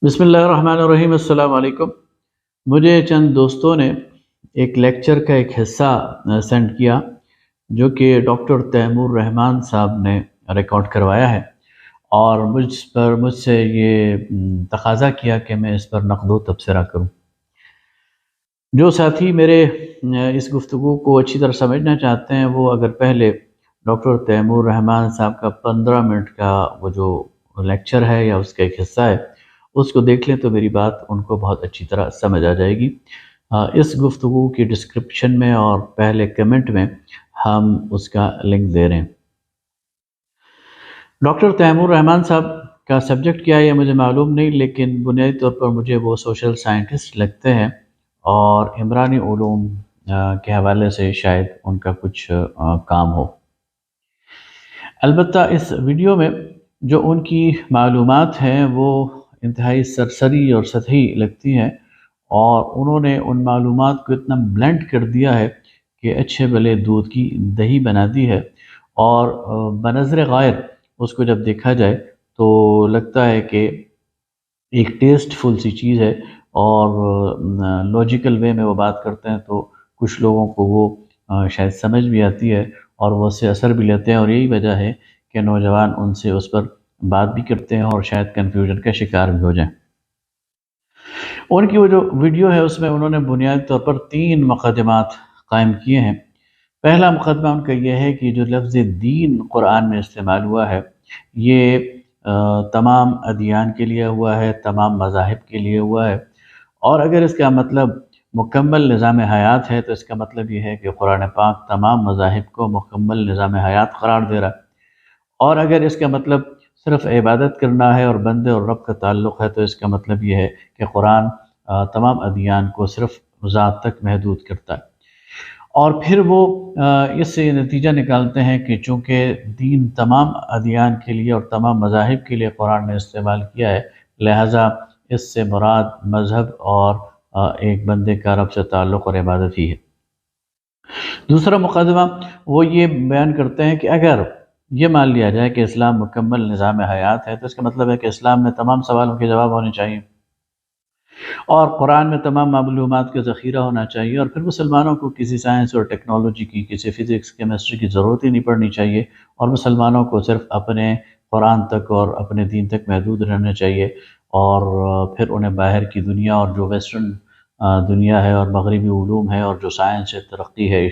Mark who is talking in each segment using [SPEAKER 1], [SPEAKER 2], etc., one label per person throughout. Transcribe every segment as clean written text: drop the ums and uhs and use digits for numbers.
[SPEAKER 1] بسم اللہ الرحمن الرحیم۔ السلام علیکم۔ مجھے چند دوستوں نے ایک لیکچر کا ایک حصہ سینڈ کیا جو کہ ڈاکٹر تیمور رحمان صاحب نے ریکارڈ کروایا ہے، اور مجھ سے یہ تقاضا کیا کہ میں اس پر نقد و تبصرہ کروں۔ جو ساتھی میرے اس گفتگو کو اچھی طرح سمجھنا چاہتے ہیں وہ اگر پہلے ڈاکٹر تیمور رحمان صاحب کا 15 منٹ کا وہ جو لیکچر ہے یا اس کا ایک حصہ ہے اس کو دیکھ لیں تو میری بات ان کو بہت اچھی طرح سمجھ آ جائے گی۔ اس گفتگو کی ڈسکرپشن میں اور پہلے کمنٹ میں ہم اس کا لنک دے رہے ہیں۔ ڈاکٹر تیمور رحمان صاحب کا سبجیکٹ کیا ہے یہ مجھے معلوم نہیں، لیکن بنیادی طور پر مجھے وہ سوشل سائنٹسٹ لگتے ہیں اور عمرانی علوم کے حوالے سے شاید ان کا کچھ کام ہو۔ البتہ اس ویڈیو میں جو ان کی معلومات ہیں وہ انتہائی سرسری اور سطحی لگتی ہیں، اور انہوں نے ان معلومات کو اتنا بلینڈ کر دیا ہے کہ اچھے بھلے دودھ کی دہی بنا دی ہے، اور بنظر غائب اس کو جب دیکھا جائے تو لگتا ہے کہ ایک ٹیسٹ فل سی چیز ہے، اور لاجیکل وے میں وہ بات کرتے ہیں تو کچھ لوگوں کو وہ شاید سمجھ بھی آتی ہے اور وہ اس سے اثر بھی لیتے ہیں، اور یہی وجہ ہے کہ نوجوان ان سے اس پر بات بھی کرتے ہیں اور شاید کنفیوژن کا شکار بھی ہو جائیں۔ ان کی وہ جو ویڈیو ہے اس میں انہوں نے بنیادی طور پر 3 مقدمات قائم کیے ہیں۔ پہلا مقدمہ ان کا یہ ہے کہ جو لفظ دین قرآن میں استعمال ہوا ہے یہ تمام ادیان کے لیے ہوا ہے، تمام مذاہب کے لیے ہوا ہے، اور اگر اس کا مطلب مکمل نظام حیات ہے تو اس کا مطلب یہ ہے کہ قرآن پاک تمام مذاہب کو مکمل نظام حیات قرار دے رہا ہے، اور اگر اس کا مطلب صرف عبادت کرنا ہے اور بندے اور رب کا تعلق ہے تو اس کا مطلب یہ ہے کہ قرآن تمام ادیان کو صرف ذات تک محدود کرتا ہے۔ اور پھر وہ اس سے نتیجہ نکالتے ہیں کہ چونکہ دین تمام ادیان کے لیے اور تمام مذاہب کے لیے قرآن نے استعمال کیا ہے، لہٰذا اس سے مراد مذہب اور ایک بندے کا رب سے تعلق اور عبادت ہی ہے۔ دوسرا مقدمہ وہ یہ بیان کرتے ہیں کہ اگر یہ مان لیا جائے کہ اسلام مکمل نظام حیات ہے تو اس کا مطلب ہے کہ اسلام میں تمام سوالوں کے جواب ہونے چاہیے، اور قرآن میں تمام معلومات کا ذخیرہ ہونا چاہیے، اور پھر مسلمانوں کو کسی سائنس اور ٹیکنالوجی کی، کسی فزکس کیمسٹری کی ضرورت ہی نہیں پڑنی چاہیے، اور مسلمانوں کو صرف اپنے قرآن تک اور اپنے دین تک محدود رہنا چاہیے، اور پھر انہیں باہر کی دنیا اور جو ویسٹرن دنیا ہے اور مغربی علوم ہے اور جو سائنس ہے، ترقی ہے،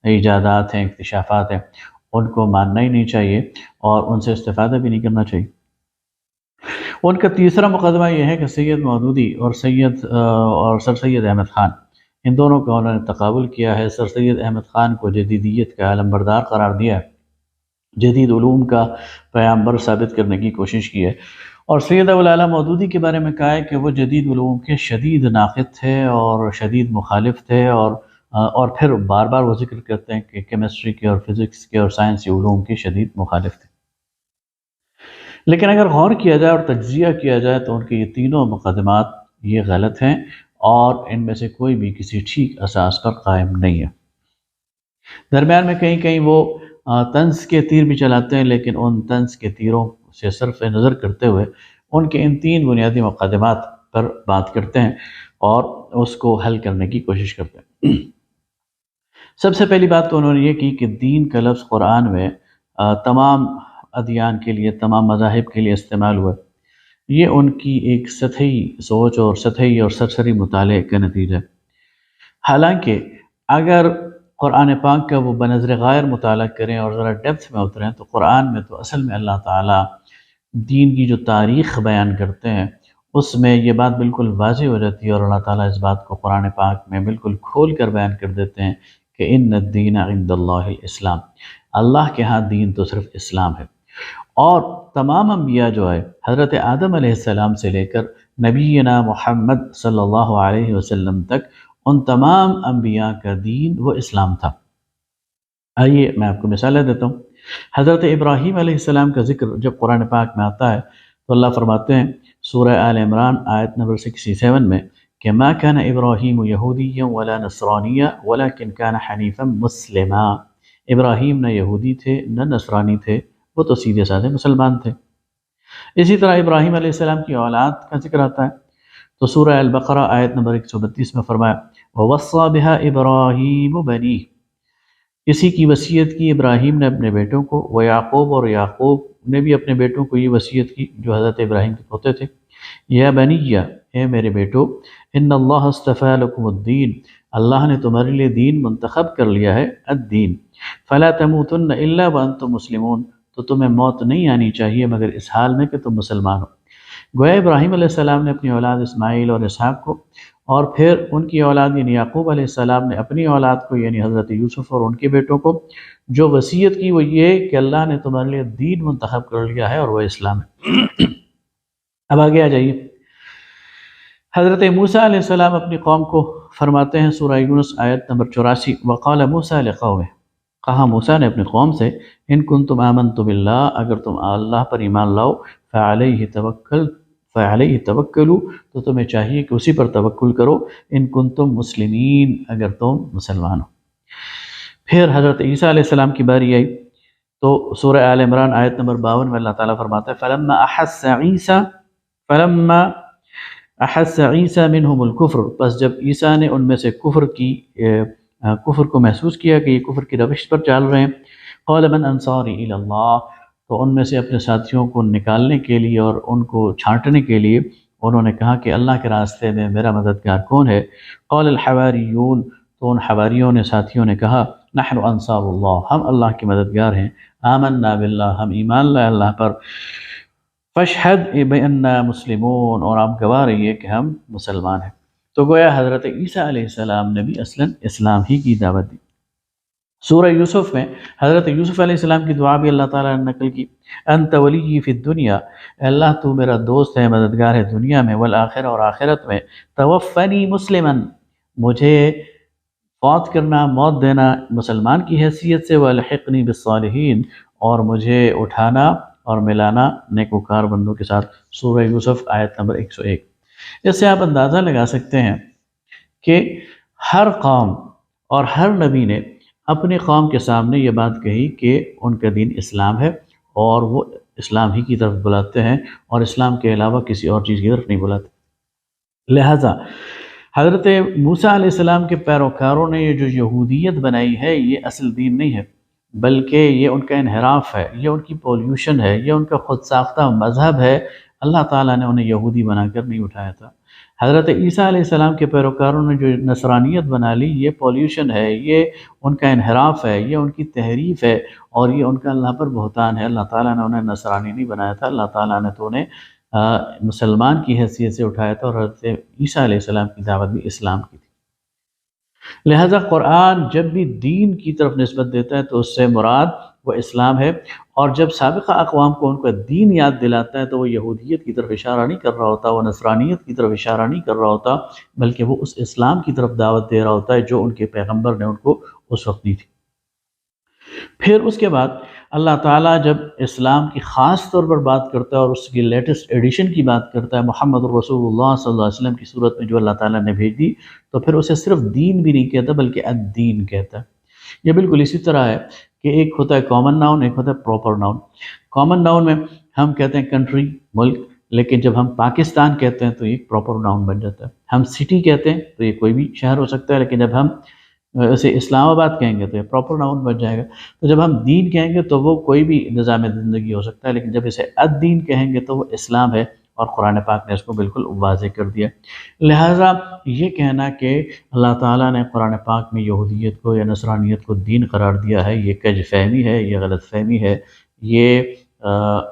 [SPEAKER 1] ایجادات ہیں، اکتشافات ہیں، ان کو ماننا ہی نہیں چاہیے اور ان سے استفادہ بھی نہیں کرنا چاہیے۔ ان کا تیسرا مقدمہ یہ ہے کہ سید مودودی اور سر سید احمد خان، ان دونوں کا انہوں نے تقابل کیا ہے۔ سر سید احمد خان کو جدیدیت کا علمبردار قرار دیا ہے، جدید علوم کا پیامبر ثابت کرنے کی کوشش کی ہے، اور سید ابوالعلا مودودی کے بارے میں کہا ہے کہ وہ جدید علوم کے شدید ناقد تھے اور شدید مخالف تھے، اور پھر بار بار وہ ذکر کرتے ہیں کہ کیمسٹری کے اور فزکس کے اور سائنسی علوم کے شدید مخالف تھے۔ لیکن اگر غور کیا جائے اور تجزیہ کیا جائے تو ان کے یہ تینوں مقدمات یہ غلط ہیں، اور ان میں سے کوئی بھی کسی ٹھیک اساس پر قائم نہیں ہے۔ درمیان میں کہیں کہیں وہ طنز کے تیر بھی چلاتے ہیں، لیکن ان طنز کے تیروں سے صرف نظر کرتے ہوئے ان کے ان 3 بنیادی مقدمات پر بات کرتے ہیں اور اس کو حل کرنے کی کوشش کرتے ہیں۔ سب سے پہلی بات تو انہوں نے یہ کی کہ دین کا لفظ قرآن میں تمام ادیان کے لیے، تمام مذاہب کے لیے استعمال ہوا، یہ ان کی ایک سطحی سوچ اور سطحی اور سرسری مطالعے کا نتیجہ ہے۔ حالانکہ اگر قرآن پاک کا وہ بنظر غائر مطالعہ کریں اور ذرا ڈیپتھ میں اتریں تو قرآن میں تو اصل میں اللہ تعالیٰ دین کی جو تاریخ بیان کرتے ہیں اس میں یہ بات بالکل واضح ہو جاتی ہے، اور اللہ تعالیٰ اس بات کو قرآن پاک میں بالکل کھول کر بیان کر دیتے ہیں کہ ان الدین عند اللہ الاسلام، اللہ کے ہاں دین تو صرف اسلام ہے۔ اور تمام انبیاء جو ہے حضرت آدم علیہ السلام سے لے کر نبینا محمد صلی اللہ علیہ وسلم تک ان تمام انبیاء کا دین وہ اسلام تھا۔ آئیے میں آپ کو مثالیں دیتا ہوں۔ حضرت ابراہیم علیہ السلام کا ذکر جب قرآن پاک میں آتا ہے تو اللہ فرماتے ہیں سورہ آل عمران آیت نمبر 67 میں کہ ما كان ابراہیم یہودیا ولا نصرانیا ولکن كان حنیفا مسلما، ابراہیم نہ یہودی تھے نہ نصرانی تھے، وہ تو سیدھے سادھے مسلمان تھے۔ اسی طرح ابراہیم علیہ السلام کی اولاد کا ذکر آتا ہے، تو سورہ البقرہ آیت نمبر 132 میں فرمایا وَوَصَّى بِهَا إِبْرَاهِيمُ بَنِيهِ، اسی کی وصیت کی ابراہیم نے اپنے بیٹوں کو، یعقوب اور یعقوب نے بھی اپنے بیٹوں کو یہ وصیت کی جو حضرت ابراہیم کے پوتے تھے، یا بنیہ، اے میرے بیٹو، ان اللہ اصطفیٰ لکم الدین، اللہ نے تمہارے لیے دین منتخب کر لیا ہے، الدین، فلا تموتن الا وانتم مسلمون، تو تمہیں موت نہیں آنی چاہیے مگر اس حال میں کہ تم مسلمان ہو۔ گویا ابراہیم علیہ السلام نے اپنی اولاد اسماعیل اور اسحاق کو، اور پھر ان کی اولاد یعنی یعقوب علیہ السلام نے اپنی اولاد کو یعنی حضرت یوسف اور ان کے بیٹوں کو جو وصیت کی وہ یہ کہ اللہ نے تمہارے لیے دین منتخب کر لیا ہے اور وہ اسلام ہے۔ اب آگے آ جائیے، حضرت موسیٰ علیہ السلام اپنی قوم کو فرماتے ہیں سورہ یونس آیت نمبر 84، وقال موسیٰ لقومہ، کہا موسیٰ نے اپنی قوم سے، ان کنتم آمنتم باللہ، اگر تم اللہ پر ایمان لاؤ، فعلیہ توکلوا، تو تمہیں چاہیے کہ اسی پر توکل کرو، ان کنتم مسلمین، اگر تم مسلمان ہو۔ پھر حضرت عیسیٰ علیہ السلام کی باری آئی تو سورہ آل عمران آیت نمبر 52 میں اللہ تعالیٰ فرماتا ہے فلما احس عیسیٰ منہم الکفر، پس جب عیسیٰ نے ان میں سے کفر کو محسوس کیا کہ یہ کفر کی روش پر چل رہے ہیں، قال من انصاری الی اللہ، تو ان میں سے اپنے ساتھیوں کو نکالنے کے لیے اور ان کو چھانٹنے کے لیے انہوں نے کہا کہ اللہ کے راستے میں میرا مددگار کون ہے؟ قال الحواریون، تو ان حواریوں نے ساتھیوں نے کہا نحن انصار اللہ، ہم اللہ کے مددگار ہیں، آمنا باللہ، ہم ایمان لائے اللہ پر، فاشہد بأننا مسلمون، اور آپ گواہ رہیے کہ ہم مسلمان ہیں۔ تو گویا حضرت عیسیٰ علیہ السلام نے بھی اصلاً اسلام ہی کی دعوت دی۔ سورہ یوسف میں حضرت یوسف علیہ السلام کی دعا بھی اللہ تعالیٰ نے نقل کی، انت ولی فی الدنیا، اللہ تو میرا دوست ہے، مددگار ہے دنیا میں، والآخرہ، اور آخرت میں، توفنی مسلماً، مجھے فوت کرنا، موت دینا مسلمان کی حیثیت سے، والحقنی بالصالحین، اور مجھے اٹھانا اور ملانا نیکوکار بندوں کے ساتھ، سورہ یوسف آیت نمبر 101۔ اس سے آپ اندازہ لگا سکتے ہیں کہ ہر قوم اور ہر نبی نے اپنی قوم کے سامنے یہ بات کہی کہ ان کا دین اسلام ہے اور وہ اسلام ہی کی طرف بلاتے ہیں اور اسلام کے علاوہ کسی اور چیز کی طرف نہیں بلاتے۔ لہٰذا حضرت موسیٰ علیہ السلام کے پیروکاروں نے یہ جو یہودیت بنائی ہے یہ اصل دین نہیں ہے، بلکہ یہ ان کا انحراف ہے، یہ ان کی پولیوشن ہے، یہ ان کا خود ساختہ مذہب ہے۔ اللہ تعالیٰ نے انہیں یہودی بنا کر نہیں اٹھایا تھا۔ حضرت عیسیٰ علیہ السلام کے پیروکاروں نے جو نصرانیت بنا لی، یہ پولیوشن ہے، یہ ان کا انحراف ہے، یہ ان کی تحریف ہے، اور یہ ان کا اللہ پر بہتان ہے۔ اللہ تعالیٰ نے انہیں نصرانی نہیں بنایا تھا، اللہ تعالیٰ نے تو انہیں مسلمان کی حیثیت سے اٹھایا تھا، اور حضرت عیسیٰ علیہ السلام کی دعوت بھی اسلام کی تھی۔ لہذا قرآن جب بھی دین کی طرف نسبت دیتا ہے تو اس سے مراد وہ اسلام ہے، اور جب سابقہ اقوام کو ان کا دین یاد دلاتا ہے تو وہ یہودیت کی طرف اشارہ نہیں کر رہا ہوتا، وہ نصرانیت کی طرف اشارہ نہیں کر رہا ہوتا، بلکہ وہ اس اسلام کی طرف دعوت دے رہا ہوتا ہے جو ان کے پیغمبر نے ان کو اس وقت دی تھی۔ پھر اس کے بعد اللہ تعالیٰ جب اسلام کی خاص طور پر بات کرتا ہے اور اس کی لیٹسٹ ایڈیشن کی بات کرتا ہے، محمد الرسول اللہ صلی اللہ علیہ وسلم کی صورت میں جو اللہ تعالیٰ نے بھیج دی، تو پھر اسے صرف دین بھی نہیں کہتا بلکہ الدین کہتا ہے۔ یہ بالکل اسی طرح ہے کہ ایک ہوتا ہے کامن ناؤن، ایک ہوتا ہے پراپر ناؤن۔ کامن ناؤن میں ہم کہتے ہیں کنٹری، ملک، لیکن جب ہم پاکستان کہتے ہیں تو یہ پراپر ناؤن بن جاتا ہے۔ ہم سٹی کہتے ہیں تو یہ کوئی بھی شہر ہو سکتا ہے، لیکن جب ہم اسے اسلام آباد کہیں گے تو یہ پراپر ناؤن بن جائے گا۔ تو جب ہم دین کہیں گے تو وہ کوئی بھی نظام زندگی ہو سکتا ہے، لیکن جب اسے الدین کہیں گے تو وہ اسلام ہے، اور قرآن پاک نے اس کو بالکل واضح کر دیا۔ لہٰذا یہ کہنا کہ اللہ تعالیٰ نے قرآن پاک میں یہودیت کو یا نصرانیت کو دین قرار دیا ہے، یہ کج فہمی ہے، یہ غلط فہمی ہے، یہ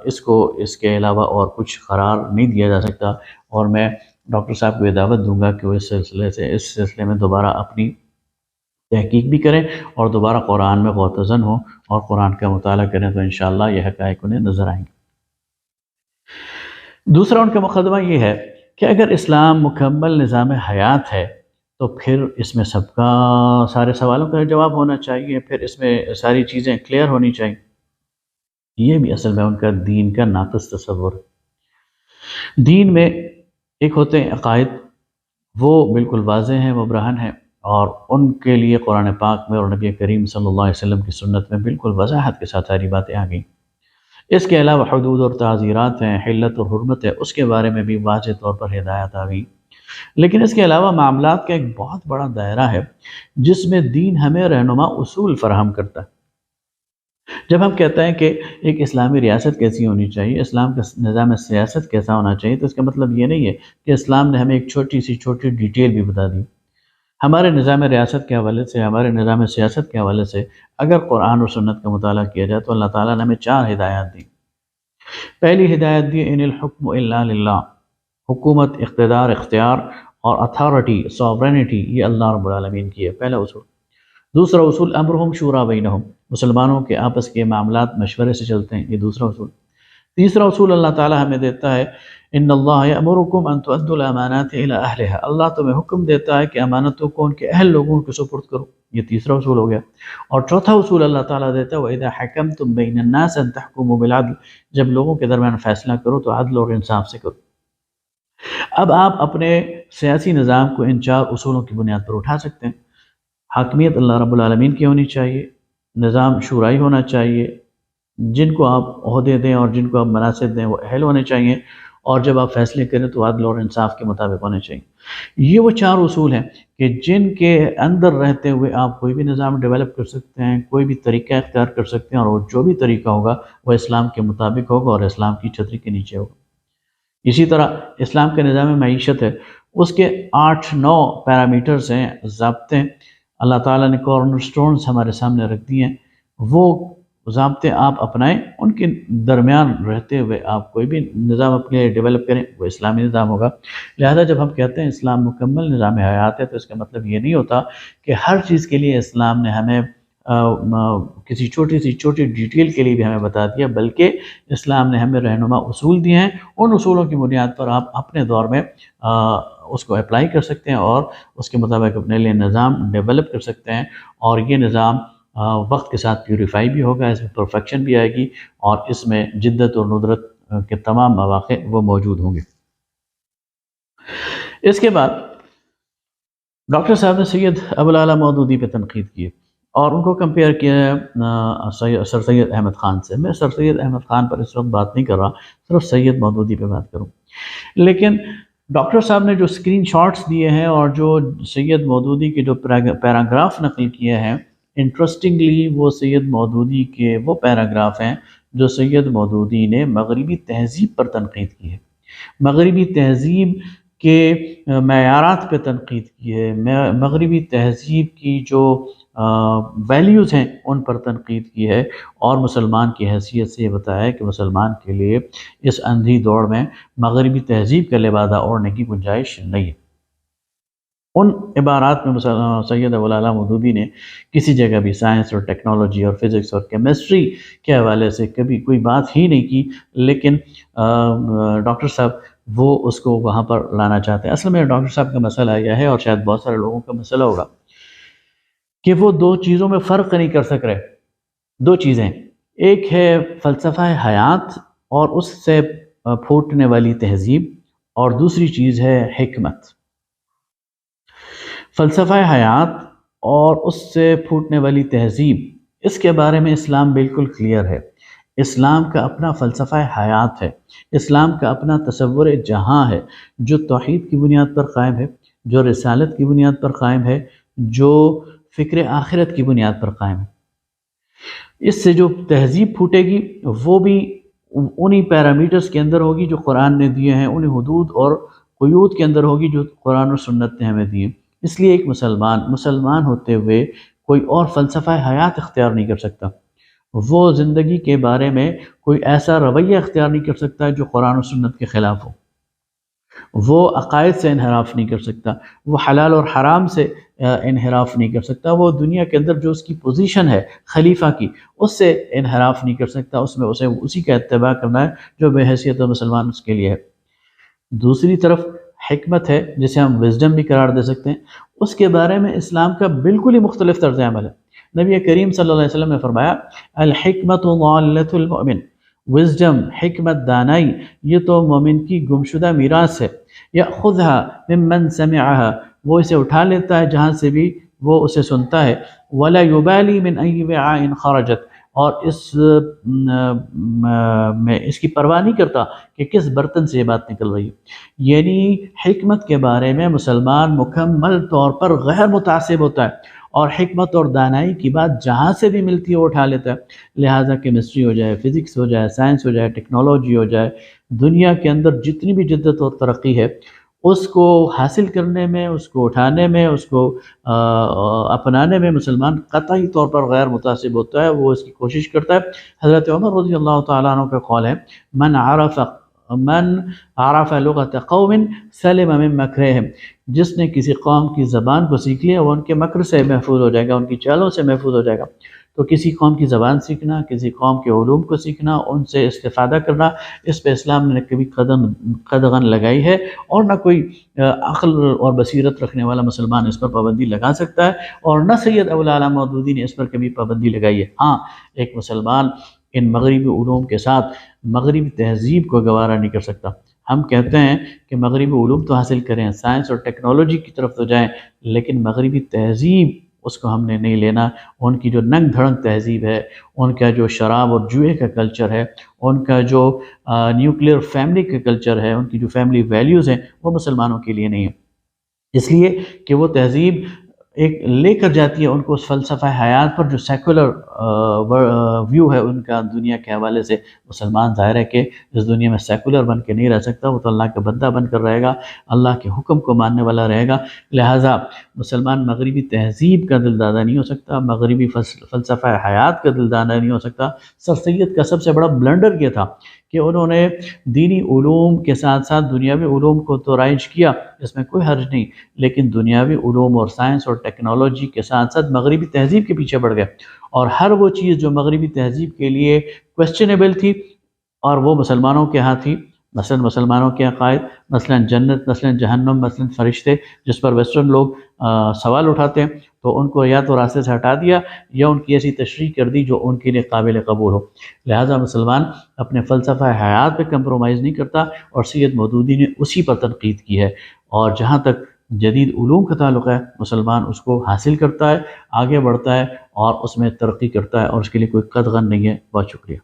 [SPEAKER 1] اس کو اس کے علاوہ اور کچھ قرار نہیں دیا جا سکتا۔ اور میں ڈاکٹر صاحب کو یہ دعوت دوں گا کہ وہ اس سلسلے میں دوبارہ اپنی تحقیق بھی کریں اور دوبارہ قرآن میں غوطہ ہوں اور قرآن کا مطالعہ کریں، تو انشاءاللہ یہ حقائق انہیں نظر آئیں گے۔ دوسرا ان کا مقدمہ یہ ہے کہ اگر اسلام مکمل نظام حیات ہے تو پھر اس میں سب کا سارے سوالوں کا جواب ہونا چاہیے، پھر اس میں ساری چیزیں کلیئر ہونی چاہیے۔ یہ بھی اصل میں ان کا دین کا ناقص تصور ہے۔ دین میں ایک ہوتے ہیں عقائد، وہ بالکل واضح ہیں، وہ برہن ہیں، اور ان کے لیے قرآن پاک میں اور نبی کریم صلی اللہ علیہ وسلم کی سنت میں بالکل وضاحت کے ساتھ ساری باتیں آ گئیں۔ اس کے علاوہ حدود اور تعزیرات ہیں، حلت اور حرمت ہے، اس کے بارے میں بھی واضح طور پر ہدایت آ گئی۔ لیکن اس کے علاوہ معاملات کا ایک بہت بڑا دائرہ ہے جس میں دین ہمیں رہنما اصول فراہم کرتا ہے۔ جب ہم کہتے ہیں کہ ایک اسلامی ریاست کیسی ہونی چاہیے، اسلام کا نظام سیاست کیسا ہونا چاہیے، تو اس کا مطلب یہ نہیں ہے کہ اسلام نے ہمیں ایک چھوٹی ڈیٹیل بھی بتا دی۔ ہمارے نظام ریاست کے حوالے سے، ہمارے نظام سیاست کے حوالے سے اگر قرآن اور سنت کا مطالعہ کیا جائے تو اللہ تعالیٰ نے ہمیں 4 ہدایات دی۔ پہلی ہدایت دی ان الحکم الا للہ، حکومت، اقتدار، اختیار اور اتھارٹی، سوورینٹی یہ اللہ رب العالمین کی ہے، پہلا اصول۔ دوسرا اصول امرہم شورا بینہم، مسلمانوں کے آپس کے معاملات مشورے سے چلتے ہیں، یہ دوسرا اصول۔ تیسرا اصول اللہ تعالیٰ ہمیں دیتا ہے ان اللہ یأمرکم ان تؤدوا الامانات الی اہلہا، اللہ تمہیں حکم دیتا ہے کہ امانتوں کو ان کے اہل لوگوں کے سپرد کرو، یہ تیسرا اصول ہو گیا۔ اور چوتھا اصول اللہ تعالیٰ دیتا ہے وَإِذَا حَكَمْتُم بَيْنَ النَّاسِ أَن تَحْكُمُوا بِالْعَدْلِ، جب لوگوں کے درمیان فیصلہ کرو تو عدل اور انصاف سے کرو۔ اب آپ اپنے سیاسی نظام کو ان 4 اصولوں کی بنیاد پر اٹھا سکتے ہیں۔ حاکمیت اللہ رب العالمین کی ہونی چاہیے، نظام شورائی ہونا چاہیے، جن کو آپ عہدے دیں اور جن کو آپ مناصب دیں وہ اہل ہونے چاہیے، اور جب آپ فیصلے کریں تو عدل اور انصاف کے مطابق ہونے چاہیے۔ یہ وہ 4 اصول ہیں کہ جن کے اندر رہتے ہوئے آپ کوئی بھی نظام ڈیولپ کر سکتے ہیں، کوئی بھی طریقہ اختیار کر سکتے ہیں، اور وہ جو بھی طریقہ ہوگا وہ اسلام کے مطابق ہوگا اور اسلام کی چھتری کے نیچے ہوگا۔ اسی طرح اسلام کا نظام معیشت ہے، اس کے 8-9 پیرامیٹرز ہیں، ضابطے ہیں، اللہ تعالیٰ نے کارنر سٹونز ہمارے سامنے رکھ دی ہیں، وہ ضابطے آپ اپنائیں، ان کے درمیان رہتے ہوئے آپ کوئی بھی نظام اپنے لیے ڈیولپ کریں، وہ اسلامی نظام ہوگا۔ لہذا جب ہم کہتے ہیں اسلام مکمل نظام حیات ہے تو اس کا مطلب یہ نہیں ہوتا کہ ہر چیز کے لیے اسلام نے ہمیں کسی چھوٹی ڈیٹیل کے لیے بھی ہمیں بتا دیا، بلکہ اسلام نے ہمیں رہنما اصول دیے ہیں، ان اصولوں کی بنیاد پر آپ اپنے دور میں اس کو اپلائی کر سکتے ہیں اور اس کے مطابق اپنے لیے نظام ڈیولپ کر سکتے ہیں، اور یہ نظام وقت کے ساتھ پیوریفائی بھی ہوگا، اس میں پرفیکشن بھی آئے گی، اور اس میں جدت اور ندرت کے تمام مواقع وہ موجود ہوں گے۔ اس کے بعد ڈاکٹر صاحب نے سید ابوالعلا مودودی پہ تنقید کی اور ان کو کمپیئر کیا ہے سر سید احمد خان سے۔ میں سر سید احمد خان پر اس وقت بات نہیں کر رہا، صرف سید مودودی پہ بات کروں۔ لیکن ڈاکٹر صاحب نے جو اسکرین شاٹس دیے ہیں اور جو سید مودودی کے جو پیراگراف نقل کیے ہیں، انٹرسٹنگلی وہ سید مودودی کے وہ پیراگراف ہیں جو سید مودودی نے مغربی تہذیب پر تنقید کی ہے، مغربی تہذیب کے معیارات پہ تنقید کی ہے، مغربی تہذیب کی جو ویلیوز ہیں ان پر تنقید کی ہے، اور مسلمان کی حیثیت سے یہ بتایا ہے کہ مسلمان کے لیے اس اندھی دوڑ میں مغربی تہذیب کا لبادہ اوڑھنے کی گنجائش نہیں ہے۔ ان عبارات میں سید ابوالعلا مودودی نے کسی جگہ بھی سائنس اور ٹیکنالوجی اور فزکس اور کیمسٹری کے حوالے سے کبھی کوئی بات ہی نہیں کی، لیکن ڈاکٹر صاحب وہ اس کو وہاں پر لانا چاہتے ہیں۔ اصل میں ڈاکٹر صاحب کا مسئلہ یہ ہے، اور شاید بہت سارے لوگوں کا مسئلہ ہوگا، کہ وہ 2 چیزوں میں فرق نہیں کر سک رہے۔ 2 چیزیں، ایک ہے فلسفہ حیات اور اس سے پھوٹنے والی تہذیب، اور دوسری چیز ہے حکمت۔ فلسفہ حیات اور اس سے پھوٹنے والی تہذیب، اس کے بارے میں اسلام بالکل کلیئر ہے۔ اسلام کا اپنا فلسفہ حیات ہے، اسلام کا اپنا تصور جہاں ہے، جو توحید کی بنیاد پر قائم ہے، جو رسالت کی بنیاد پر قائم ہے، جو فکر آخرت کی بنیاد پر قائم ہے۔ اس سے جو تہذیب پھوٹے گی وہ بھی انہی پیرامیٹرز کے اندر ہوگی جو قرآن نے دیے ہیں، انہی حدود اور قیود کے اندر ہوگی جو قرآن اور سنت نے ہمیں دیے۔ اس لیے ایک مسلمان ہوتے ہوئے کوئی اور فلسفہ حیات اختیار نہیں کر سکتا، وہ زندگی کے بارے میں کوئی ایسا رویہ اختیار نہیں کر سکتا جو قرآن و سنت کے خلاف ہو، وہ عقائد سے انحراف نہیں کر سکتا، وہ حلال اور حرام سے انحراف نہیں کر سکتا، وہ دنیا کے اندر جو اس کی پوزیشن ہے خلیفہ کی اس سے انحراف نہیں کر سکتا، اس میں اسے اسی کا اتباع کرنا ہے جو بے حیثیت مسلمان اس کے لیے ہے۔ دوسری طرف حکمت ہے، جسے ہم وزڈم بھی قرار دے سکتے ہیں، اس کے بارے میں اسلام کا بالکل ہی مختلف طرز عمل ہے۔ نبی کریم صلی اللہ علیہ وسلم نے فرمایا الحکمت ضالۃ المؤمن، وزڈم، حکمت، دانائی، یہ تو مومن کی گمشدہ میراث ہے۔ یأخذها ممن سمعها، وہ اسے اٹھا لیتا ہے جہاں سے بھی وہ اسے سنتا ہے۔ ولا یبالی من ای وعاء خرجت، اور میں اس کی پرواہ نہیں کرتا کہ کس برتن سے یہ بات نکل رہی ہے۔ یعنی حکمت کے بارے میں مسلمان مکمل طور پر غیر متعصب ہوتا ہے، اور حکمت اور دانائی کی بات جہاں سے بھی ملتی ہے وہ اٹھا لیتا ہے۔ لہٰذا کیمسٹری ہو جائے، فزکس ہو جائے، سائنس ہو جائے، ٹیکنالوجی ہو جائے، دنیا کے اندر جتنی بھی جدت اور ترقی ہے اس کو حاصل کرنے میں، اس کو اٹھانے میں، اس کو اپنانے میں مسلمان قطعی طور پر غیر متعصب ہوتا ہے، وہ اس کی کوشش کرتا ہے۔ حضرت عمر رضی اللہ تعالیٰ عنہ کا قول ہے، من عرف لغت قوم سلم من مکرہم، جس نے کسی قوم کی زبان کو سیکھ لیا وہ ان کے مکر سے محفوظ ہو جائے گا، ان کی چالوں سے محفوظ ہو جائے گا۔ تو کسی قوم کی زبان سیکھنا، کسی قوم کے علوم کو سیکھنا، ان سے استفادہ کرنا، اس پہ اسلام نے کبھی قدغن لگائی ہے، اور نہ کوئی عقل اور بصیرت رکھنے والا مسلمان اس پر پابندی لگا سکتا ہے، اور نہ سید ابو العالیٰ مودودی نے اس پر کبھی پابندی لگائی ہے۔ ہاں، ایک مسلمان ان مغربی علوم کے ساتھ مغربی تہذیب کو گوارا نہیں کر سکتا۔ ہم کہتے ہیں کہ مغربی علوم تو حاصل کریں، سائنس اور ٹیکنالوجی کی طرف تو جائیں، لیکن مغربی تہذیب اس کو ہم نے نہیں لینا۔ ان کی جو ننگ دھڑنگ تہذیب ہے، ان کا جو شراب اور جوئے کا کلچر ہے، ان کا جو نیوکلیئر فیملی کا کلچر ہے، ان کی جو فیملی ویلیوز ہیں، وہ مسلمانوں کے لیے نہیں ہے، اس لیے کہ وہ تہذیب ایک لے کر جاتی ہے ان کو اس فلسفہ حیات پر جو سیکولر ویو ہے ان کا دنیا کے حوالے سے۔ مسلمان ظاہر ہے کہ اس دنیا میں سیکولر بن کے نہیں رہ سکتا، وہ تو اللہ کا بندہ بن کر رہے گا، اللہ کے حکم کو ماننے والا رہے گا۔ لہٰذا مسلمان مغربی تہذیب کا دلدادہ نہیں ہو سکتا، مغربی فلسفہ حیات کا دلدادہ نہیں ہو سکتا۔ سر سید کا سب سے بڑا بلنڈر یہ تھا کہ انہوں نے دینی علوم کے ساتھ ساتھ دنیاوی علوم کو تو رائج کیا، اس میں کوئی حرج نہیں، لیکن دنیاوی علوم اور سائنس اور ٹیکنالوجی کے ساتھ ساتھ مغربی تہذیب کے پیچھے پڑ گئے، اور ہر وہ چیز جو مغربی تہذیب کے لیے کویسچنیبل تھی اور وہ مسلمانوں کے ہاں تھی، مثلا مسلمانوں کے عقائد، مثلا جنت، مثلا جہنم، مثلا فرشتے، جس پر ویسٹرن لوگ سوال اٹھاتے ہیں، تو ان کو یا تو راستے سے ہٹا دیا یا ان کی ایسی تشریح کر دی جو ان کے لیے قابل قبول ہو۔ لہٰذا مسلمان اپنے فلسفہ حیات پہ کمپرومائز نہیں کرتا، اور سید مودودی نے اسی پر تنقید کی ہے، اور جہاں تک جدید علوم کا تعلق ہے مسلمان اس کو حاصل کرتا ہے، آگے بڑھتا ہے اور اس میں ترقی کرتا ہے، اور اس کے لیے کوئی قدغن نہیں ہے۔ بہت شکریہ۔